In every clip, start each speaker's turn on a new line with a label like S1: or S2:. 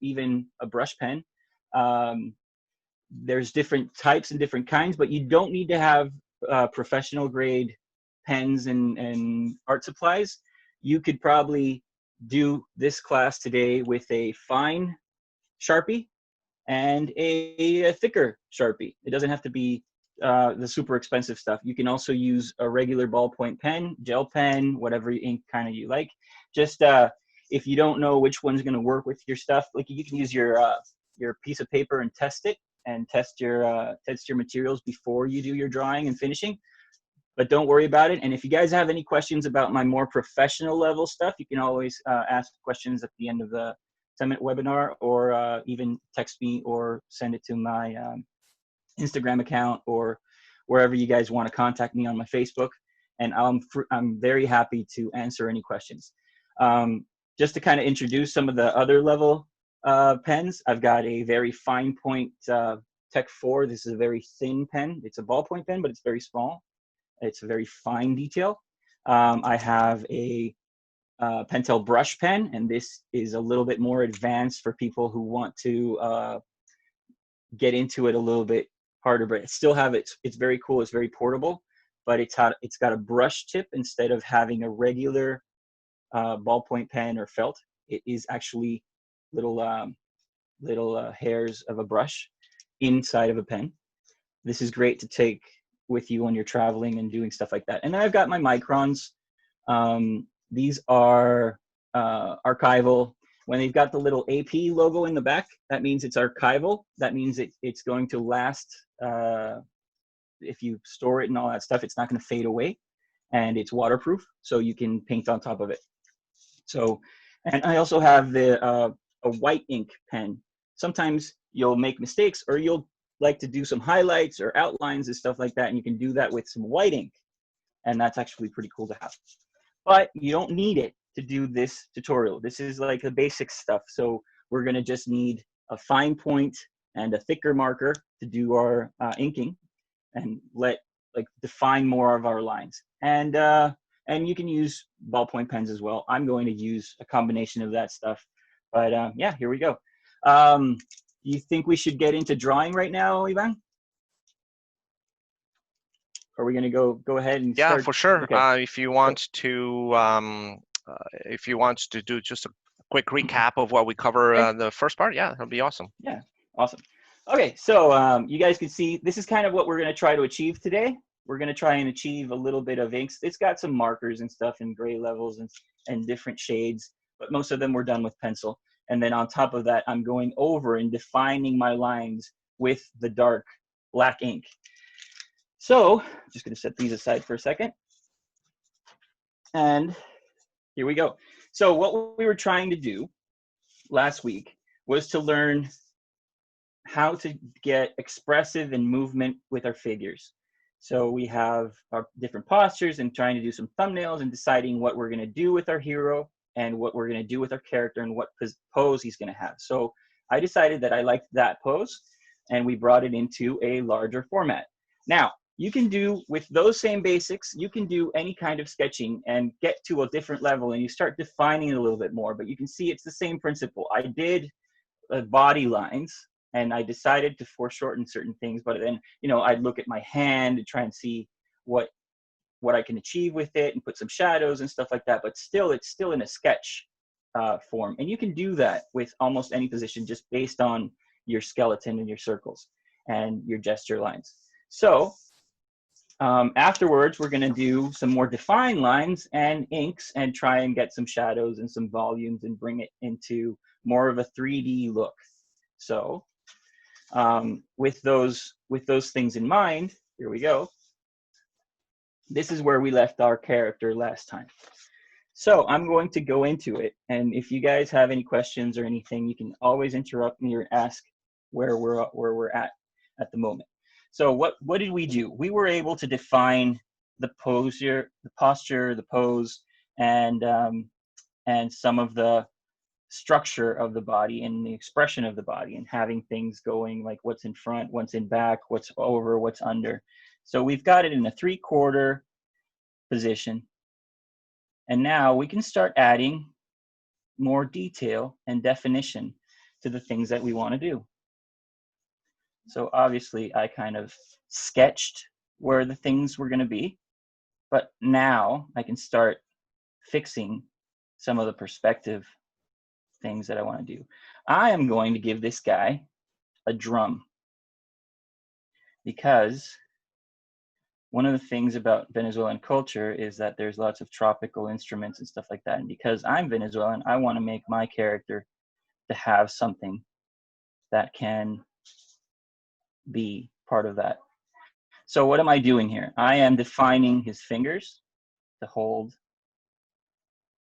S1: even a brush pen. There's different types and different kinds, but you don't need to have professional grade pens and art supplies. You could probably do this class today with a fine Sharpie and a thicker Sharpie. It doesn't have to be the super expensive stuff. You can also use a regular ballpoint pen, gel pen, whatever ink kind of you like. Just if you don't know which one's going to work with your stuff, like you can use your piece of paper and test it, and test your materials before you do your drawing and finishing. But don't worry about it. And if you guys have any questions about my more professional level stuff, you can always ask questions at the end of the 10-minute webinar, or even text me or send it to my Instagram account, or wherever you guys want to contact me on my Facebook. And I'm very happy to answer any questions. Just to kind of introduce some of the other level pens, I've got a very fine point Tech 4. This is a very thin pen. It's a ballpoint pen, but it's very small. It's a very fine detail. I have a Pentel brush pen, and this is a little bit more advanced for people who want to get into it a little bit harder, but it still have it's very cool. It's very portable, but it's got a brush tip instead of having a regular ballpoint pen or felt. It is actually little hairs of a brush inside of a pen. This is great to take with you when you're traveling and doing stuff like that. And then I've got my microns. These are archival. When they've got the little AP logo in the back, that means it's archival. That means it's going to last. If you store it and all that stuff, it's not going to fade away, and it's waterproof, so you can paint on top of it. So, and I also have a white ink pen. Sometimes you'll make mistakes, or you'll like to do some highlights or outlines and stuff like that, and you can do that with some white ink, and that's actually pretty cool to have. But you don't need it to do this tutorial. This is like the basic stuff. So we're going to just need a fine point and a thicker marker to do our inking, and define more of our lines. And you can use ballpoint pens as well. I'm going to use a combination of that stuff. But yeah, here we go. You think we should get into drawing right now, Ivan? Are we going to go ahead and start?
S2: Yeah, for sure.
S1: Okay.
S2: If you want to do just a quick recap of what we cover the first part, yeah, that'll be awesome.
S1: Yeah, awesome. Okay, so you guys can see this is kind of what we're going to try to achieve today. We're going to try and achieve a little bit of inks. It's got some markers and stuff in gray levels and different shades, but most of them were done with pencil. And then on top of that, I'm going over and defining my lines with the dark black ink. So I'm just going to set these aside for a second. And here we go. So what we were trying to do last week was to learn how to get expressive and movement with our figures. So we have our different postures and trying to do some thumbnails and deciding what we're going to do with our hero and what we're going to do with our character and what pose he's going to have. So I decided that I liked that pose, and we brought it into a larger format. Now, you can do, with those same basics, you can do any kind of sketching and get to a different level, and you start defining it a little bit more. But you can see it's the same principle. I did body lines, and I decided to foreshorten certain things, but then, you know, I'd look at my hand and try and see what I can achieve with it and put some shadows and stuff like that. But still, it's still in a sketch form. And you can do that with almost any position just based on your skeleton and your circles and your gesture lines. So afterwards, we're going to do some more defined lines and inks and try and get some shadows and some volumes and bring it into more of a 3D look. So with those things in mind, here we go. This is where we left our character last time. So I'm going to go into it, and if you guys have any questions or anything, you can always interrupt me or ask where we're at the moment. So what did we do? We were able to define the posture, the pose, and some of the structure of the body and the expression of the body, and having things going like what's in front, what's in back, what's over, what's under. So we've got it in a 3/4 position. And now we can start adding more detail and definition. to the things that we want to do. So obviously I kind of sketched where the things were going to be, but now I can start fixing some of the perspective things that I want to do. I am going to give this guy a drum, because one of the things about Venezuelan culture is that there's lots of tropical instruments and stuff like that. And because I'm Venezuelan, I want to make my character to have something that can be part of that. So what am I doing here? I am defining his fingers to hold.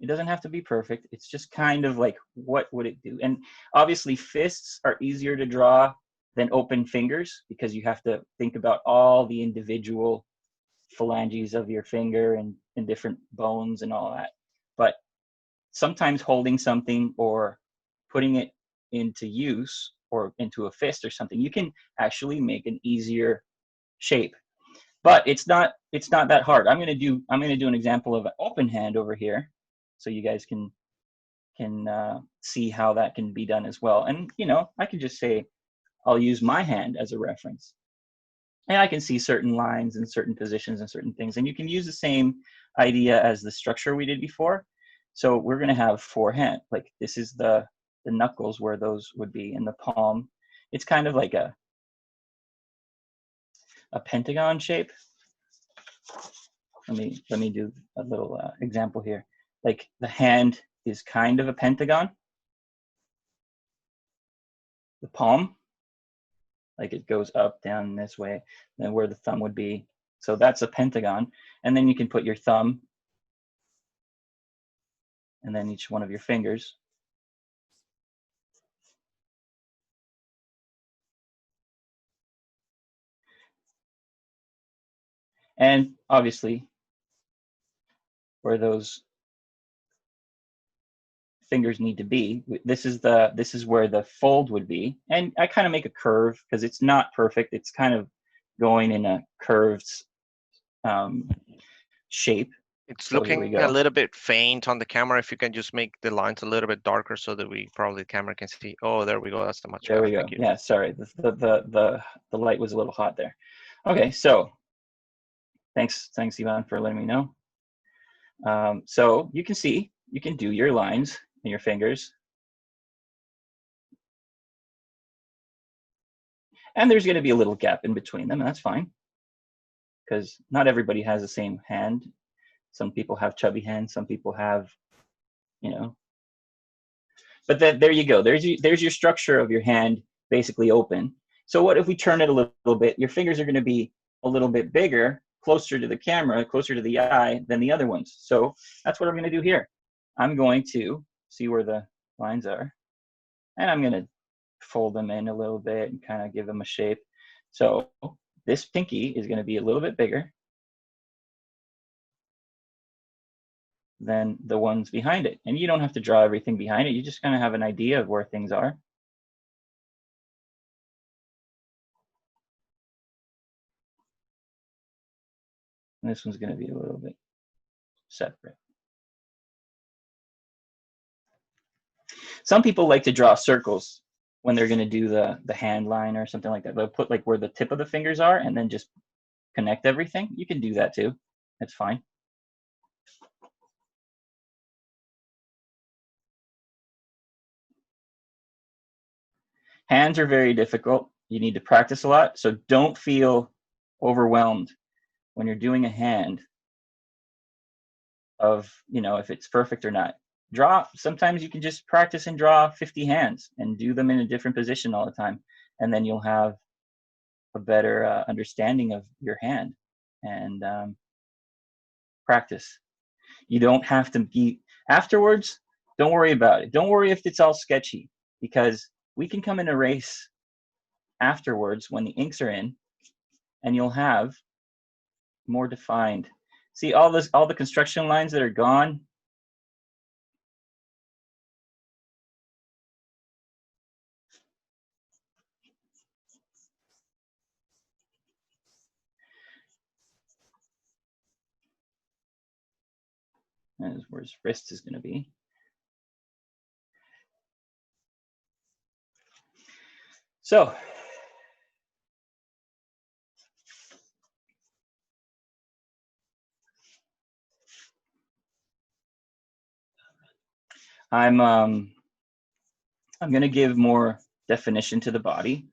S1: It doesn't have to be perfect. It's just kind of like, what would it do? And obviously fists are easier to draw than open fingers, because you have to think about all the individual phalanges of your finger and different bones and all that. But sometimes holding something or putting it into use or into a fist or something, you can actually make an easier shape. But it's not that hard. I'm gonna do an example of an open hand over here, so you guys can see how that can be done as well. And I can just say I'll use my hand as a reference, and I can see certain lines and certain positions and certain things. And you can use the same idea as the structure we did before. So we're going to have 4 hands. Like this is the knuckles where those would be, in the palm. It's kind of like a pentagon shape. Let me do a little example here. Like the hand is kind of a pentagon. The palm, like it goes up, down this way, then where the thumb would be. So that's a pentagon. And then you can put your thumb and then each one of your fingers. And obviously, where those fingers need to be, this is where the fold would be. And I kind of make a curve because it's not perfect. It's kind of going in a curved shape.
S2: It's
S1: So here we
S2: looking a
S1: go.
S2: little bit faint on the camera. If you can just make the lines a little bit darker so that the camera can see. Oh, there we go. That's the much
S1: There
S2: better.
S1: we go.
S2: Thank you.
S1: Yeah, sorry. The light was a little hot there. Okay, so thanks Ivan for letting me know. So you can see, you can do your lines and your fingers. And there's going to be a little gap in between them, and that's fine, because not everybody has the same hand. Some people have chubby hands, some people have, but then there you go. There's your structure of your hand basically open. So what if we turn it a little bit? Your fingers are going to be a little bit bigger, closer to the camera, closer to the eye than the other ones. So that's what I'm going to do here. I'm going to see where the lines are, and I'm going to fold them in a little bit and kind of give them a shape. So this pinky is going to be a little bit bigger than the ones behind it. And you don't have to draw everything behind it. You just kind of have an idea of where things are. And this one's going to be a little bit separate. Some people like to draw circles when they're going to do the hand line or something like that. They'll put like where the tip of the fingers are and then just connect everything. You can do that too. That's fine. Hands are very difficult. You need to practice a lot. So don't feel overwhelmed when you're doing a hand of, if it's perfect or not. Sometimes you can just practice and draw 50 hands and do them in a different position all the time. And then you'll have a better understanding of your hand and practice. You don't have to be, afterwards, don't worry about it. Don't worry if it's all sketchy, because we can come and erase afterwards when the inks are in, and you'll have more defined. See all the construction lines that are gone? That's where his wrist is going to be. So I'm going to give more definition to the body,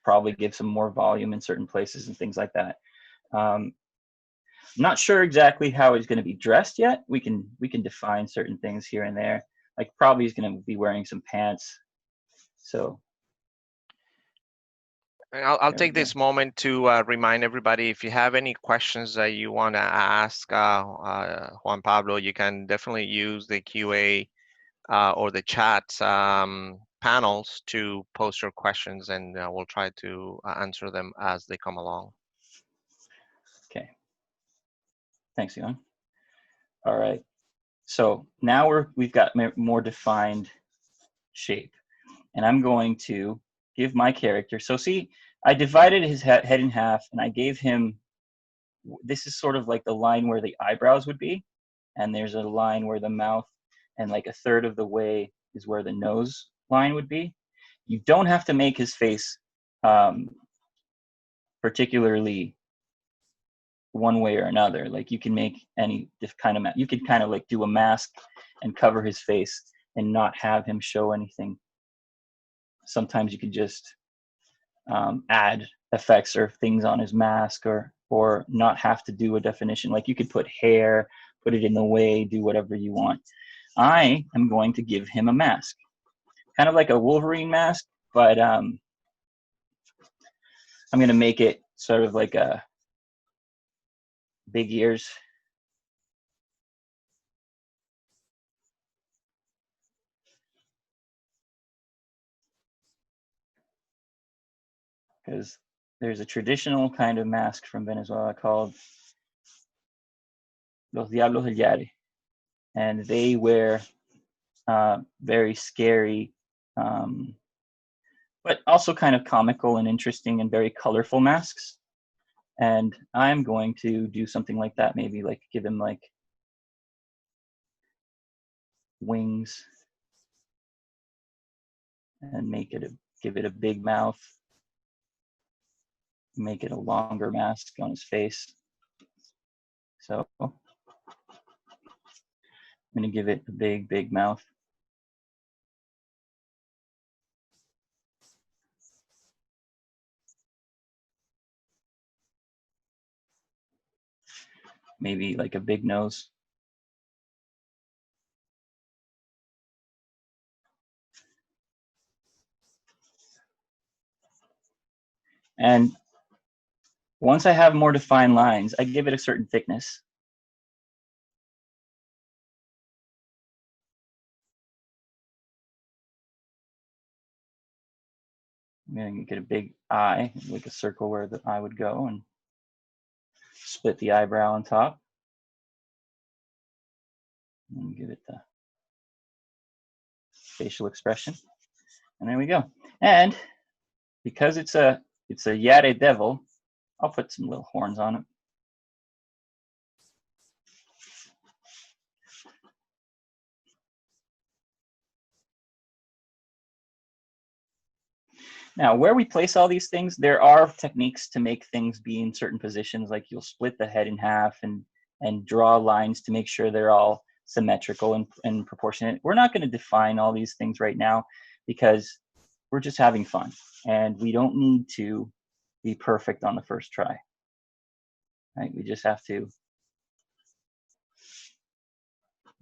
S1: probably give some more volume in certain places and things like that. I'm not sure exactly how he's going to be dressed yet. We can define certain things here and there. Like probably he's going to be wearing some pants. So
S2: I'll take this moment to remind everybody, if you have any questions that you want to ask Juan Pablo, you can definitely use the QA or the chat panels to post your questions, and we'll try to answer them as they come along.
S1: Okay. Thanks, Ivan. All right. So now we've got more defined shape, and I'm going to give my character. So see, I divided his head in half, and I gave him, this is sort of like the line where the eyebrows would be, and there's a line where the mouth, and like a third of the way is where the nose line would be. You don't have to make his face particularly one way or another. Like you can make any kind of, you could kind of like do a mask and cover his face and not have him show anything. Sometimes you could just add effects or things on his mask, or not have to do a definition. Like you could put hair, put it in the way, do whatever you want. I am going to give him a mask, kind of like a Wolverine mask, but I'm going to make it sort of like a big ears. Because there's a traditional kind of mask from Venezuela called Los Diablos del Yare, and they wear very scary, but also kind of comical and interesting and very colorful masks. And I'm going to do something like that, maybe like give him like wings and give it a big mouth, make it a longer mask on his face. So I'm going to give it a big mouth. Maybe like a big nose. And once I have more defined lines, I give it a certain thickness. I'm going to get a big eye, like a circle where the eye would go, and split the eyebrow on top. And give it the facial expression. And there we go. And because it's a Yare devil, I'll put some little horns on it. Now, where we place all these things, there are techniques to make things be in certain positions, like you'll split the head in half and draw lines to make sure they're all symmetrical and proportionate. We're not going to define all these things right now because we're just having fun, and we don't need to be perfect on the first try. Right? We just have to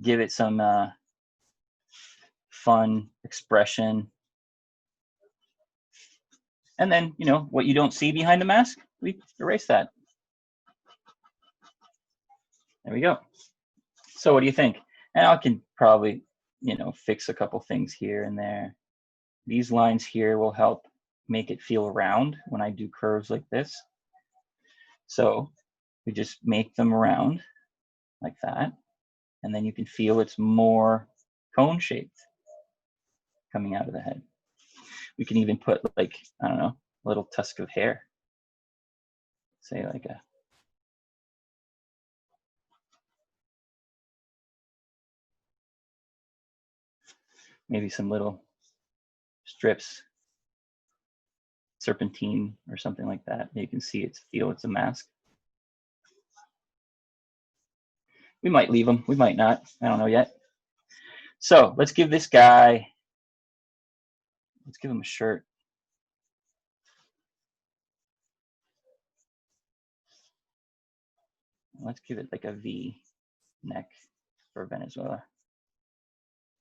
S1: give it some fun expression. And then, you know, what you don't see behind the mask, we erase that. There we go. So what do you think? And I can probably, you know, fix a couple things here and there. These lines here will help make it feel round when I do curves like this. So we just make them round like that. And then you can feel it's more cone shaped coming out of the head. We can even put like, I don't know, a little tusk of hair. Say like a, maybe some little strips serpentine or something like that. You can see it's a mask. We might leave him, we might not, I don't know yet. So let's give this guy, let's give him a shirt. Let's give it like a V neck for Venezuela,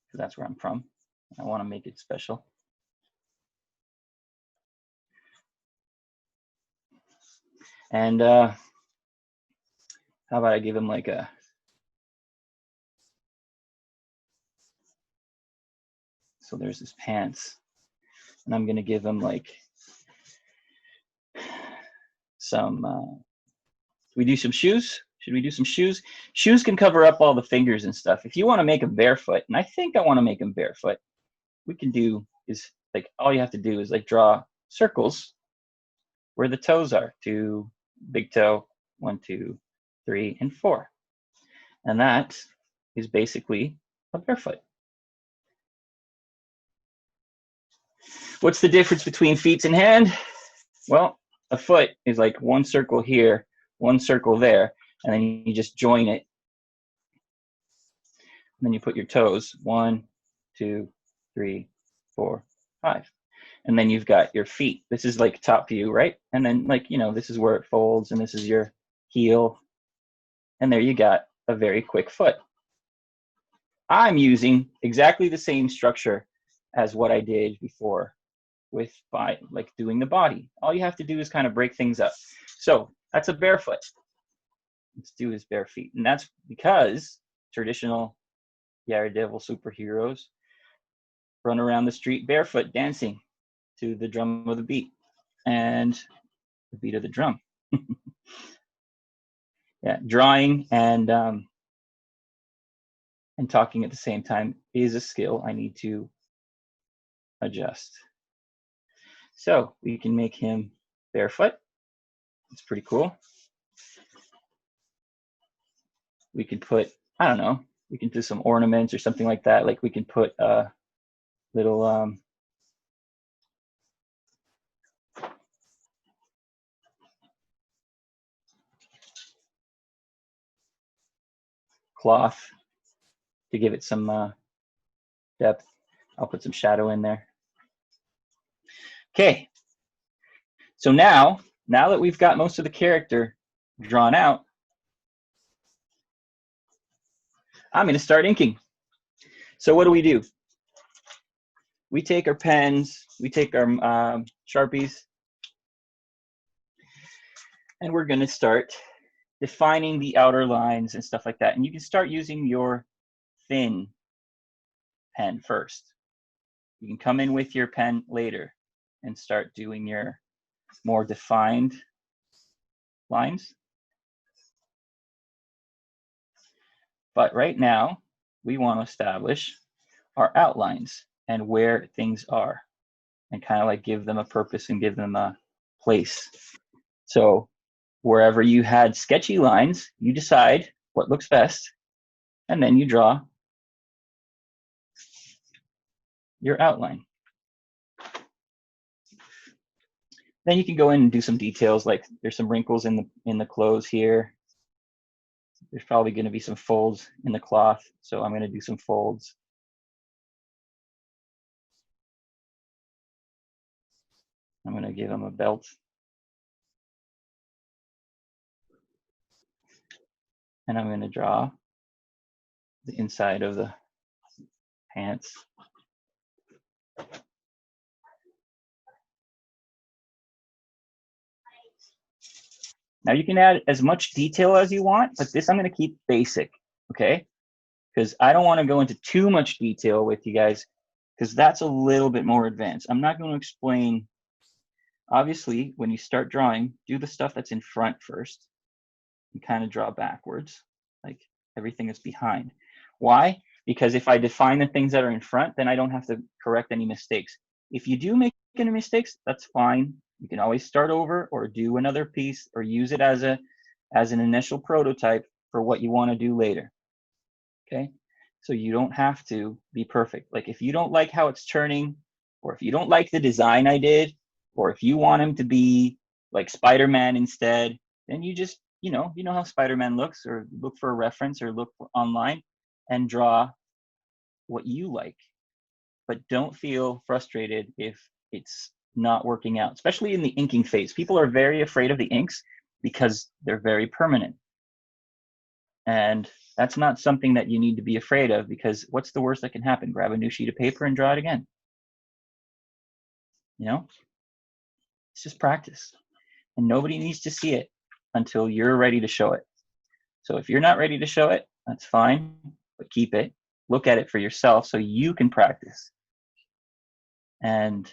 S1: because that's where I'm from. I want to make it special. And how about I give him like a, so there's his pants, and I'm gonna give him like some, we do some shoes? Should we do some shoes? Shoes can cover up all the fingers and stuff. If you want to make him barefoot, and I think I want to make him barefoot, we can do is like, all you have to do is like draw circles where the toes are. 2, big toe, 1, 2, 3, and 4. And that is basically a barefoot. What's the difference between feet and hand? Well, a foot is like one circle here, one circle there, and then you just join it. And then you put your toes, 1, 2, 3, 4, 5. And then you've got your feet. This is like top view, right? And then like, you know, this is where it folds, and this is your heel. And there you got a very quick foot. I'm using exactly the same structure as what I did before with like doing the body. All you have to do is kind of break things up. So that's a barefoot. Let's do his bare feet. And that's because traditional Daredevil superheroes run around the street barefoot dancing to the drum of the beat and the beat of the drum. Yeah, drawing and talking at the same time is a skill I need to adjust. So we can make him barefoot. It's pretty cool. We can put, I don't know, we can do some ornaments or something like that. Like we can put a little cloth to give it some depth. I'll put some shadow in there. Okay, so now that we've got most of the character drawn out, I'm gonna start inking. So what do? We take our pens, we take our Sharpies, and we're gonna start defining the outer lines and stuff like that. And you can start using your thin pen first. You can come in with your pen later and start doing your more defined lines. But right now, we want to establish our outlines and where things are and kind of like give them a purpose and give them a place. So wherever you had sketchy lines, you decide what looks best, and then you draw your outline. Then you can go in and do some details, like there's some wrinkles in the clothes here. There's probably going to be some folds in the cloth, so I'm going to do some folds. I'm going to give them a belt. And I'm going to draw the inside of the pants. Now you can add as much detail as you want, but this I'm going to keep basic, okay? Because I don't want to go into too much detail with you guys, because that's a little bit more advanced. I'm not going to explain. Obviously, when you start drawing, do the stuff that's in front first and kind of draw backwards, like everything that's behind. Why? Because if I define the things that are in front, then I don't have to correct any mistakes. If you do make any mistakes, that's fine. You can always start over or do another piece or use it as an initial prototype for what you want to do later. Okay? So you don't have to be perfect. Like if you don't like how it's turning, or if you don't like the design I did, Or if you want him to be like Spider-Man instead, then you just, you know how Spider-Man looks, or look for a reference or look online and draw what you like. But don't feel frustrated if it's not working out, especially in the inking phase. People are very afraid of the inks because they're very permanent. And that's not something that you need to be afraid of, because what's the worst that can happen? Grab a new sheet of paper and draw it again. You know, it's just practice. And nobody needs to see it until you're ready to show it. So if you're not ready to show it, that's fine, but keep it. Look at it for yourself so you can practice and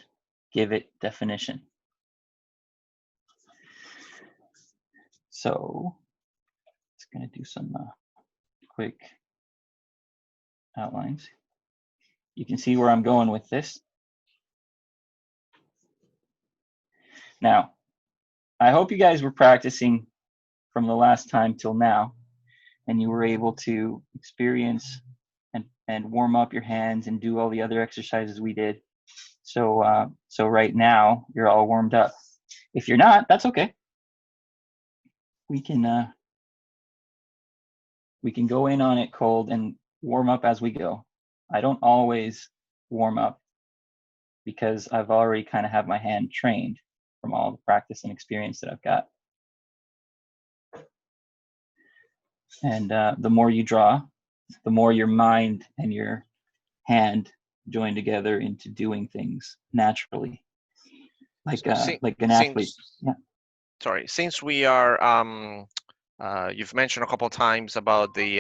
S1: give it definition. So it's going to do some quick outlines. You can see where I'm going with this. Now, I hope you guys were practicing from the last time till now, and you were able to experience and warm up your hands and do all the other exercises we did. So right now you're all warmed up. If you're not, that's okay. We can go in on it cold and warm up as we go. I don't always warm up because I've already kind of have my hand trained from all the practice and experience that I've got. And the more you draw, the more your mind and your hand join together into doing things naturally, like an athlete. Yeah.
S2: Sorry, since we are, you've mentioned a couple of times about the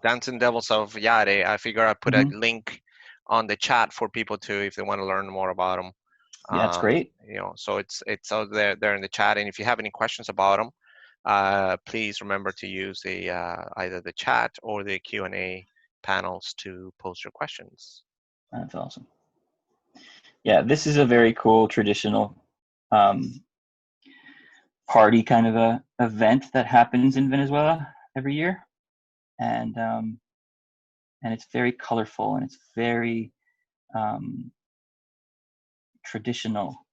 S2: Dancing Devils of Yare. I figure I put a link on the chat for people to, if they want to learn more about them.
S1: Yeah, that's great.
S2: You know, so it's out there in the chat, and if you have any questions about them, please remember to use the either the chat or the Q&A panels to post your questions.
S1: That's awesome. Yeah, this is a very cool traditional party kind of a event that happens in Venezuela every year, and it's very colorful, and it's very traditional,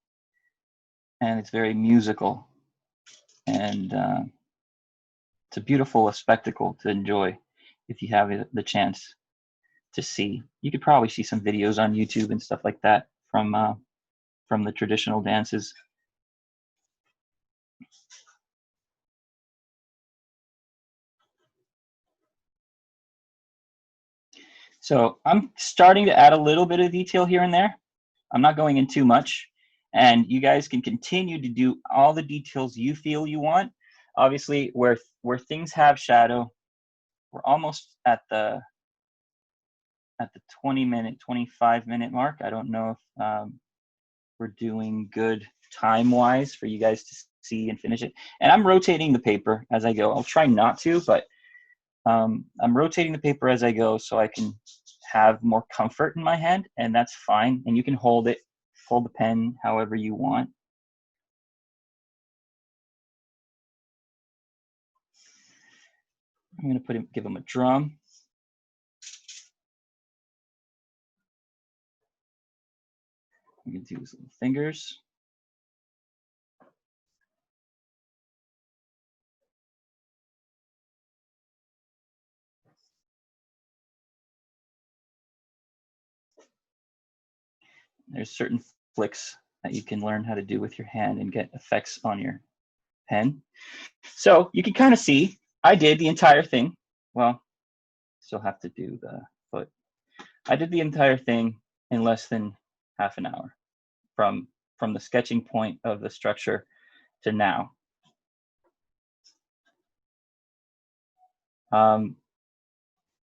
S1: and it's very musical, and it's a beautiful spectacle to enjoy if you have the chance to see. You could probably see some videos on YouTube and stuff like that from the traditional dances. So I'm starting to add a little bit of detail here and there. I'm not going in too much, and you guys can continue to do all the details you feel you want. Obviously, where things have shadow, we're almost at the 20-minute, 25-minute mark. I don't know if we're doing good time-wise for you guys to see and finish it. And I'm rotating the paper as I go. I'll try not to, but I'm rotating the paper as I go so I can have more comfort in my hand, and that's fine. And you can hold the pen however you want. I'm going to give him a drum. I'm going to do his little fingers. There's certain flicks that you can learn how to do with your hand and get effects on your pen. So you can kind of see I did the entire thing. Well, still have to do the foot. I did the entire thing in less than half an hour from the sketching point of the structure to now.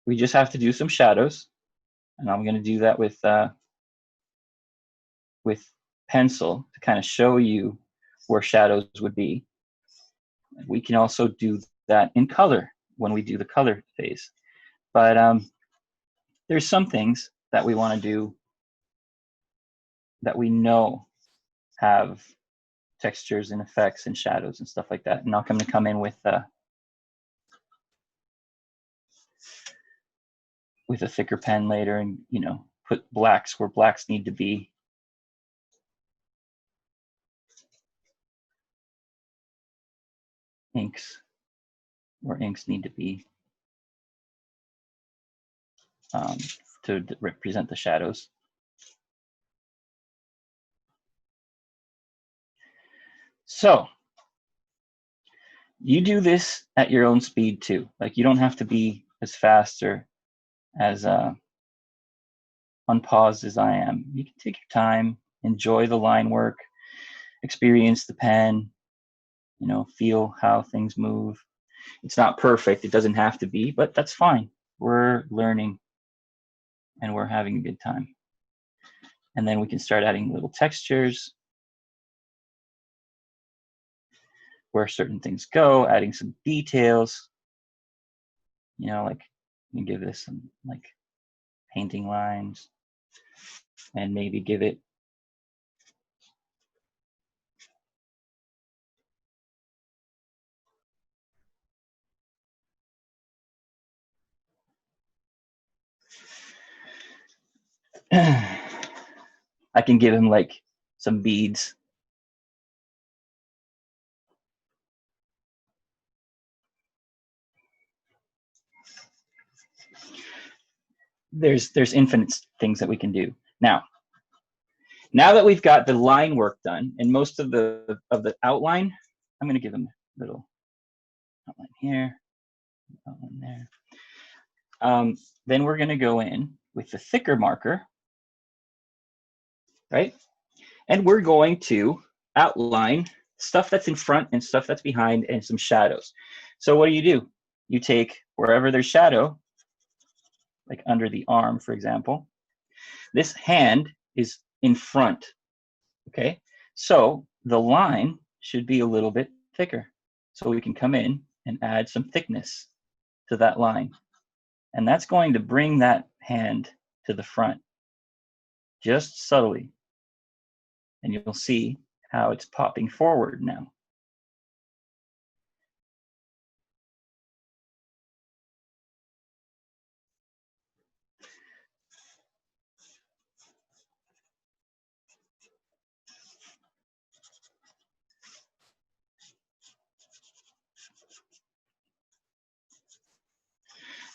S1: We just have to do some shadows, and I'm going to do that with pencil to kind of show you where shadows would be. We can also do that in color when we do the color phase. But there's some things that we want to do that we know have textures and effects and shadows and stuff like that. And I'm going to come in with a thicker pen later, and put blacks where blacks need to be. inks where inks need to be to represent the shadows. So you do this at your own speed too. Like you don't have to be as fast or as unpaused as I am. You can take your time, enjoy the line work, experience the pen, you know, feel how things move. It's not perfect, it doesn't have to be, but that's fine. We're learning and we're having a good time. And then we can start adding little textures where certain things go, adding some details, you know, like you can give this some like painting lines and maybe give it I can give him like some beads. There's infinite things that we can do. Now that we've got the line work done and most of the outline, I'm going to give him a little outline here, outline there. Then we're going to go in with the thicker marker, right? And we're going to outline stuff that's in front and stuff that's behind and some shadows. So what do? You take wherever there's shadow, like under the arm, for example. This hand is in front, okay? So the line should be a little bit thicker. So we can come in and add some thickness to that line. And that's going to bring that hand to the front, just subtly. And you'll see how it's popping forward now.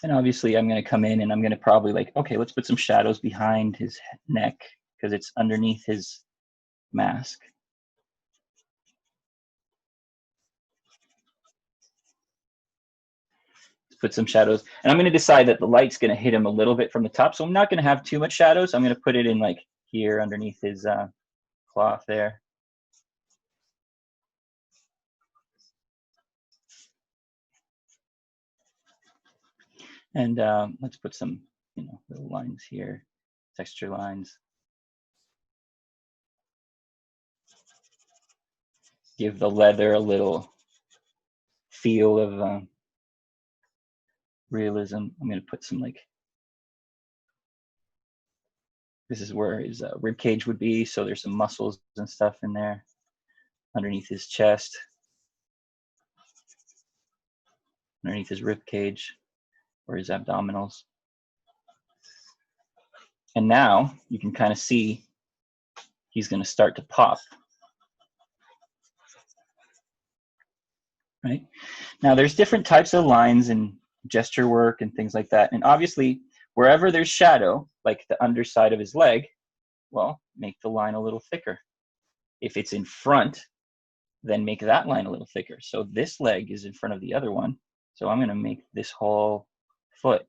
S1: And obviously I'm going to come in and I'm going to probably like, okay, let's put some shadows behind his neck because it's underneath his mask. Let's put some shadows. And I'm going to decide that the light's going to hit him a little bit from the top. So I'm not going to have too much shadows. I'm going to put it in like here underneath his cloth there. And let's put some, you know, little lines here, texture lines. Give the leather a little feel of realism. I'm going to put some like, this is where his rib cage would be. So there's some muscles and stuff in there underneath his chest, underneath his rib cage or his abdominals. And now you can kind of see he's going to start to pop. Right? Now there's different types of lines and gesture work and things like that. And obviously, wherever there's shadow, like the underside of his leg, well, make the line a little thicker. If it's in front, then make that line a little thicker. So this leg is in front of the other one. So I'm going to make this whole foot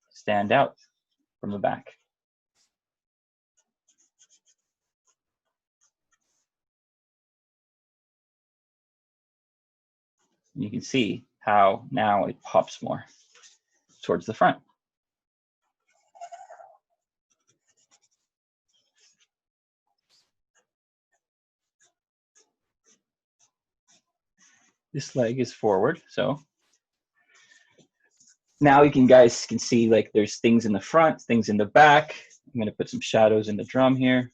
S1: stand out from the back. You can see how now it pops more towards the front. This leg is forward, so now you guys can see like there's things in the front, things in the back. I'm going to put some shadows in the drum here.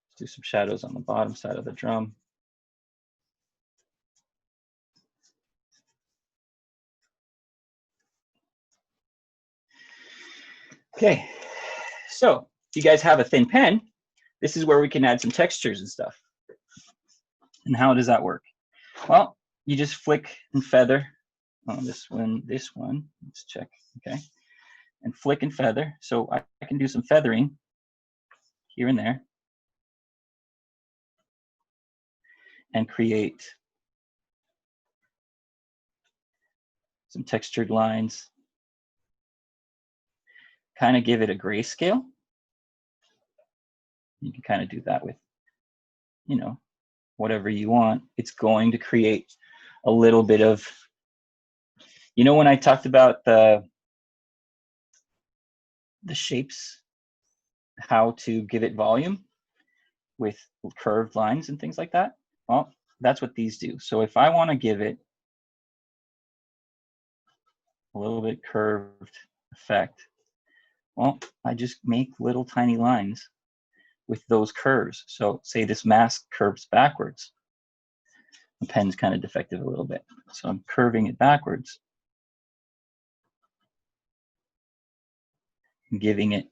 S1: Let's do some shadows on the bottom side of the drum. Okay, so if you guys have a thin pen, this is where we can add some textures and stuff. And how does that work? Well, you just flick and feather. Oh, this one, let's check, okay. And flick and feather. So I can do some feathering here and there and create some textured lines. Kind of give it a grayscale. You can kind of do that with, you know, whatever you want. It's going to create a little bit of, you know, when I talked about the shapes, how to give it volume with curved lines and things like that. Well, that's what these do. So if I want to give it a little bit curved effect, well, I just make little tiny lines with those curves. So say this mask curves backwards. The pen's kind of defective a little bit. So I'm curving it backwards and giving it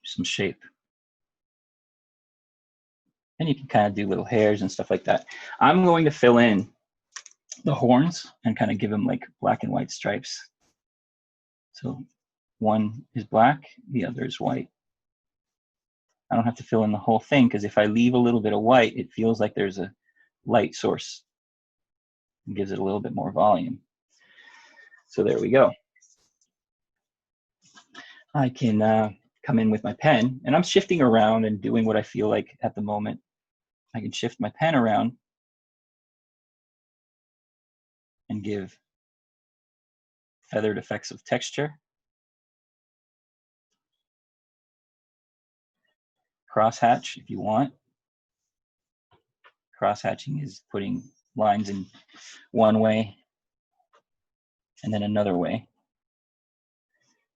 S1: some shape. And you can kind of do little hairs and stuff like that. I'm going to fill in the horns and kind of give them like black and white stripes. So one is black, the other is white. I don't have to fill in the whole thing because if I leave a little bit of white, it feels like there's a light source. It gives it a little bit more volume. So there we go. I can come in with my pen, and I'm shifting around and doing what I feel like at the moment. I can shift my pen around and give feathered effects of texture. Crosshatch if you want. Crosshatching is putting lines in one way and then another way.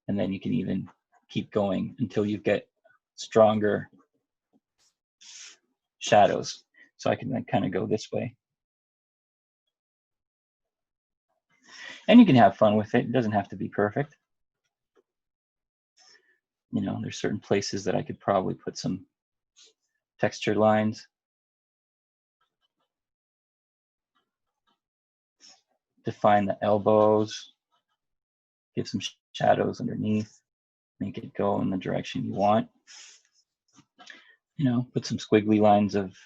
S1: And then you can even keep going until you get stronger shadows. So I can then kind of go this way. And you can have fun with it. It doesn't have to be perfect. You know, there's certain places that I could probably put some textured lines. Define the elbows. Give some shadows underneath. Make it go in the direction you want. You know, put some squiggly lines of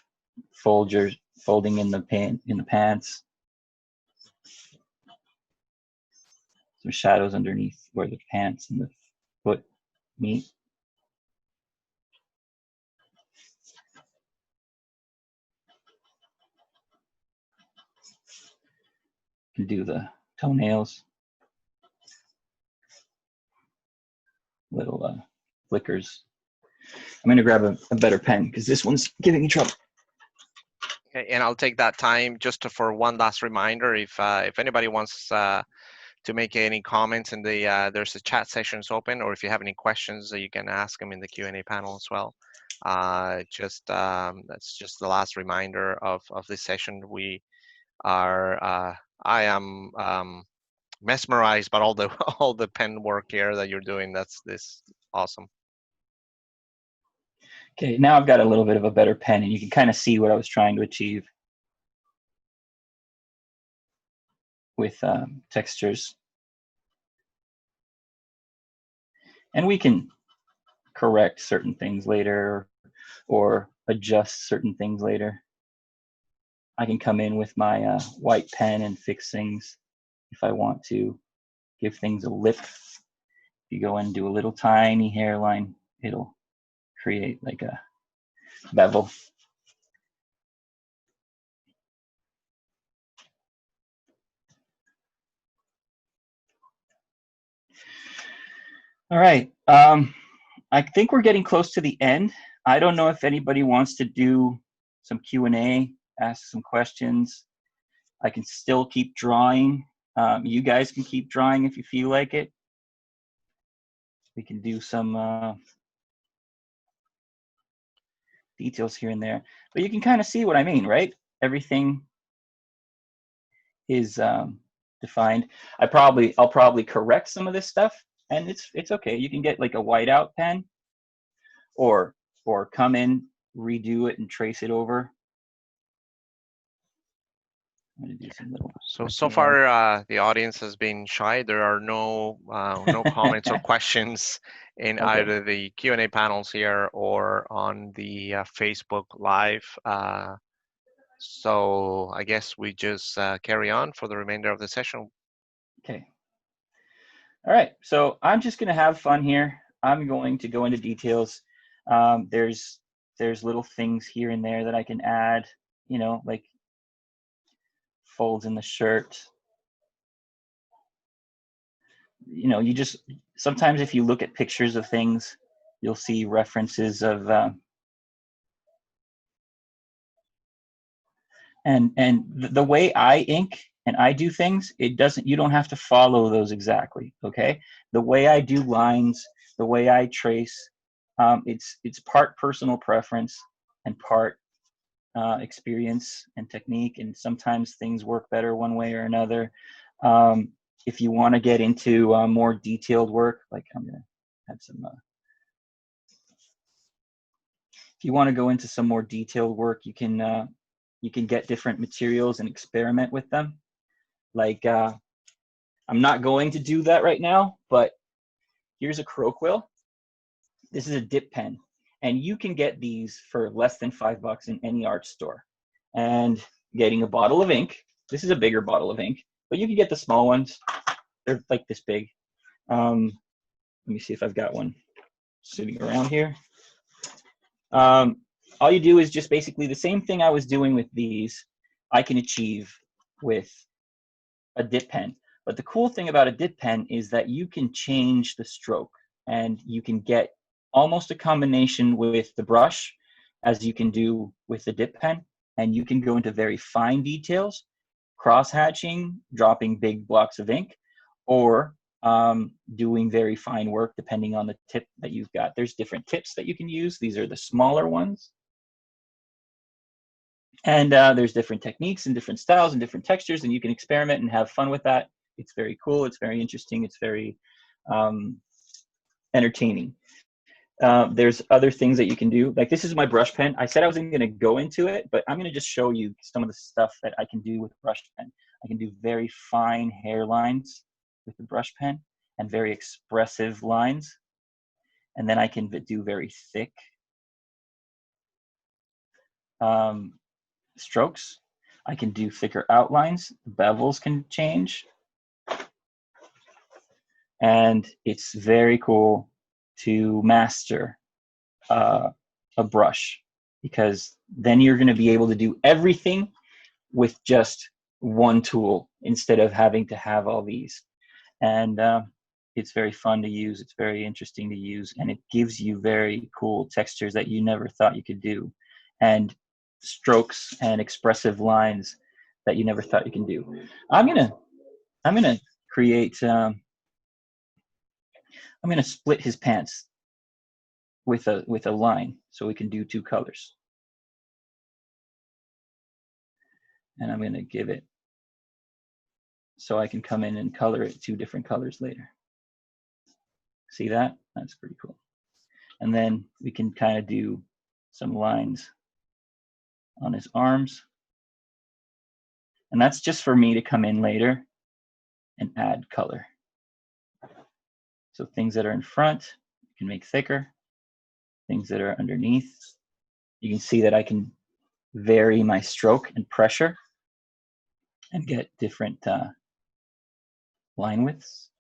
S1: folding in the pants. Some shadows underneath where the pants and the foot meet. You can do the toenails. Little flickers. I'm going to grab a better pen because this one's giving me trouble.
S2: Okay, and I'll take that time just for one last reminder. If anybody wants to make any comments in the there's a chat sessions open, or if you have any questions, you can ask them in the Q&A panel as well. That's just the last reminder of this session. We are I am mesmerized by all the pen work here that you're doing. That's awesome.
S1: Okay, now I've got a little bit of a better pen, and you can kind of see what I was trying to achieve with textures. And we can correct certain things later or adjust certain things later. I can come in with my white pen and fix things if I want to give things a lip. If you go and do a little tiny hairline, it'll create like a bevel. All right, I think we're getting close to the end. I don't know if anybody wants to do some Q&A, ask some questions. I can still keep drawing. You guys can keep drawing if you feel like it. We can do some details here and there, but you can kind of see what I mean, right? Everything is defined. I'll probably correct some of this stuff, and it's okay. You can get like a whiteout pen, or come in redo it and trace it over. I'm gonna do some little.
S2: So far, the audience has been shy. There are no comments or questions in
S1: Okay.
S2: either the Q&A panels here or on the Facebook Live. So I guess we just carry on for the remainder of the session.
S1: Okay. All right. So I'm just gonna have fun here. I'm going to go into details. There's little things here and there that I can add. You know, like folds in the shirt. You know, you just sometimes if you look at pictures of things, you'll see references of and the way I ink and I do things, you don't have to follow those exactly. Okay, the way I do lines, the way I trace, it's part personal preference and part experience and technique, and sometimes things work better one way or another. If you want to get into more detailed work, like I'm gonna have some. If you want to go into some more detailed work, you can get different materials and experiment with them. Like I'm not going to do that right now, but here's a crow quill. This is a dip pen, and you can get these for less than $5 in any art store. And getting a bottle of ink. This is a bigger bottle of ink, but you can get the small ones. They're like this big. Let me see if I've got one sitting around here. All you do is just basically the same thing I was doing with these, I can achieve with a dip pen. But the cool thing about a dip pen is that you can change the stroke, and you can get almost a combination with the brush as you can do with the dip pen. And you can go into very fine details, cross-hatching, dropping big blocks of ink, or doing very fine work depending on the tip that you've got. There's different tips that you can use. These are the smaller ones. And there's different techniques and different styles and different textures, and you can experiment and have fun with that. It's very cool. It's very interesting. It's very entertaining. There's other things that you can do. Like this is my brush pen. I said I wasn't going to go into it, but I'm going to just show you some of the stuff that I can do with brush pen. I can do very fine hairlines with the brush pen and very expressive lines. And then I can do very thick strokes. I can do thicker outlines. The bevels can change. And it's very cool to master a brush, because then you're going to be able to do everything with just one tool instead of having to have all these. And it's very fun to use. It's very interesting to use, and it gives you very cool textures that you never thought you could do, and strokes and expressive lines that you never thought you can do. I'm gonna create. I'm gonna split his pants with a line so we can do two colors. And I'm gonna give it so I can come in and color it two different colors later. See that? That's pretty cool. And then we can kind of do some lines on his arms. And that's just for me to come in later and add color. So things that are in front, you can make thicker. Things that are underneath, you can see that I can vary my stroke and pressure and get different line widths.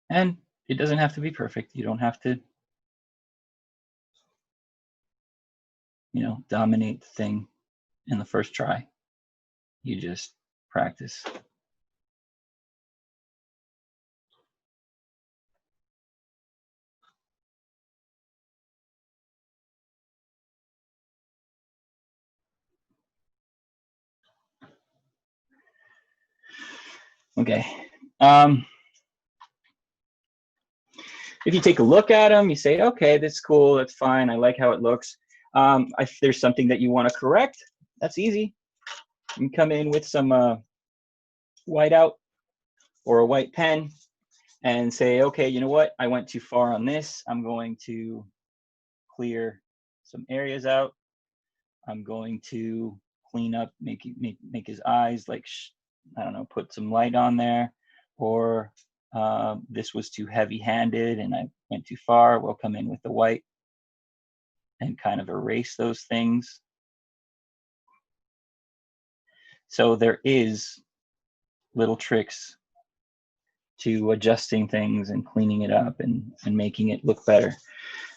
S1: And it doesn't have to be perfect. You don't have to, you know, dominate the thing in the first try. You just practice. Okay. If you take a look at them, you say, okay, that's cool, that's fine, I like how it looks. If there's something that you want to correct, that's easy. You can come in with some whiteout or a white pen and say, okay, you know what? I went too far on this. I'm going to clear some areas out. I'm going to clean up, make his eyes like, I don't know, put some light on there. Or this was too heavy-handed and I went too far. We'll come in with the white and kind of erase those things. So there is little tricks to adjusting things and cleaning it up and making it look better.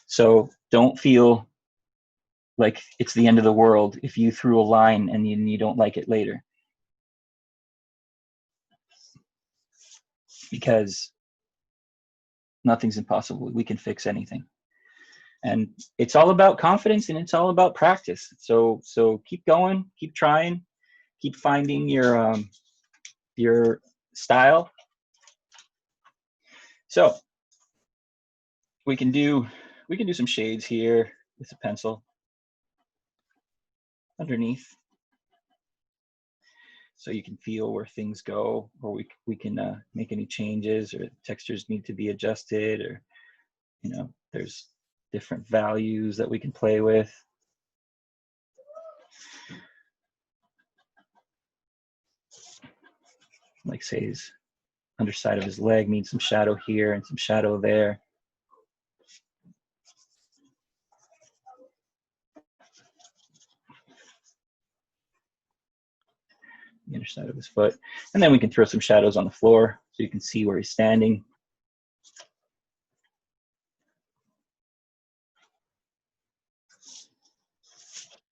S1: So don't feel like it's the end of the world if you threw a line and you don't like it later. Because nothing's impossible. We can fix anything. And it's all about confidence and it's all about practice. So keep going, keep trying, keep finding your style. So we can do some shades here with a pencil underneath, so you can feel where things go, or we can make any changes, or textures need to be adjusted, or there's different values that we can play with. Like say his underside of his leg needs some shadow here and some shadow there. The underside of his foot. And then we can throw some shadows on the floor so you can see where he's standing.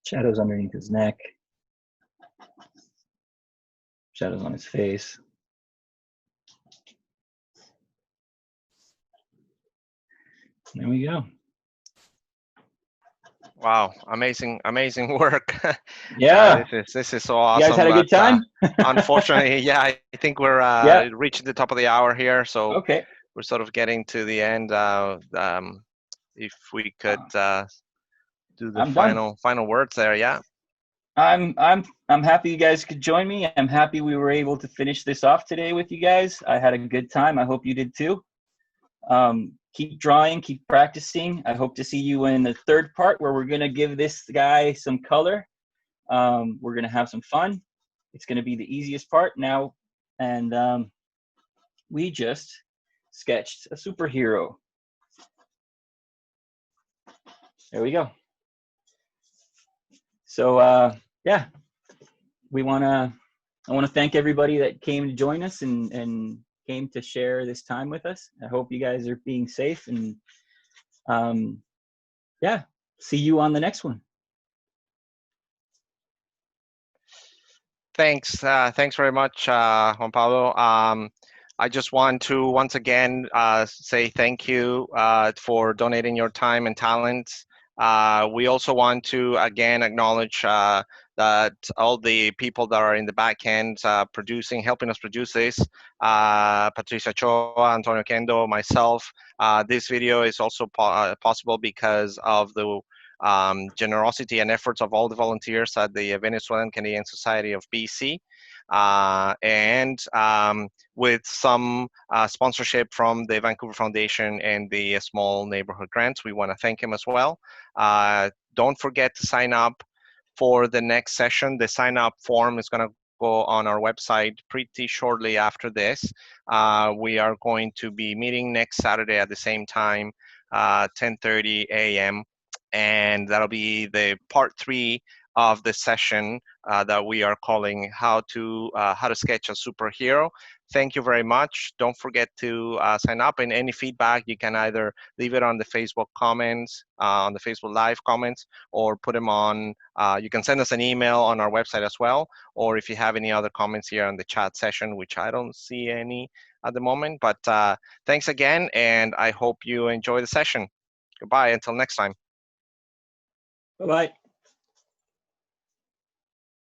S1: Shadows underneath his neck. Shadows on his face. There we go.
S2: Wow, amazing work.
S1: Yeah.
S2: This is so awesome.
S1: You guys had a good time?
S2: Unfortunately, yeah, I think we're
S1: Yeah.
S2: reaching the top of the hour here, so
S1: okay.
S2: We're sort of getting to the end. If we could do the final words there, yeah.
S1: I'm happy you guys could join me. I'm happy we were able to finish this off today with you guys. I had a good time. I hope you did too. Keep drawing, keep practicing. I hope to see you in the third part where we're gonna give this guy some color. We're gonna have some fun. It's gonna be the easiest part now. And we just sketched a superhero. There we go. So yeah, I want to thank everybody that came to join us and came to share this time with us. I hope you guys are being safe, and yeah, see you on the next one.
S2: Thanks very much, Juan Pablo. I just want to once again say thank you for donating your time and talents. We also want to again acknowledge that all the people that are in the back end helping us produce this, Patricia Choa, Antonio Kendo, myself. This video is also possible because of the generosity and efforts of all the volunteers at the Venezuelan Canadian Society of BC, and with some sponsorship from the Vancouver Foundation and the Small Neighborhood Grants. We want to thank him as well. Don't forget to sign up for the next session. The sign up form is going to go on our website pretty shortly after this. We are going to be meeting next Saturday at the same time, 10:30 a.m. And that'll be the part 3 of the session that we are calling how to sketch a superhero. Thank you very much. Don't forget to sign up, and any feedback you can either leave it on the Facebook comments, on the Facebook Live comments, or put them on, you can send us an email on our website as well, or if you have any other comments here on the chat session, which I don't see any at the moment. But thanks again, and I hope you enjoy the session. Goodbye, until next time.
S1: Bye-bye.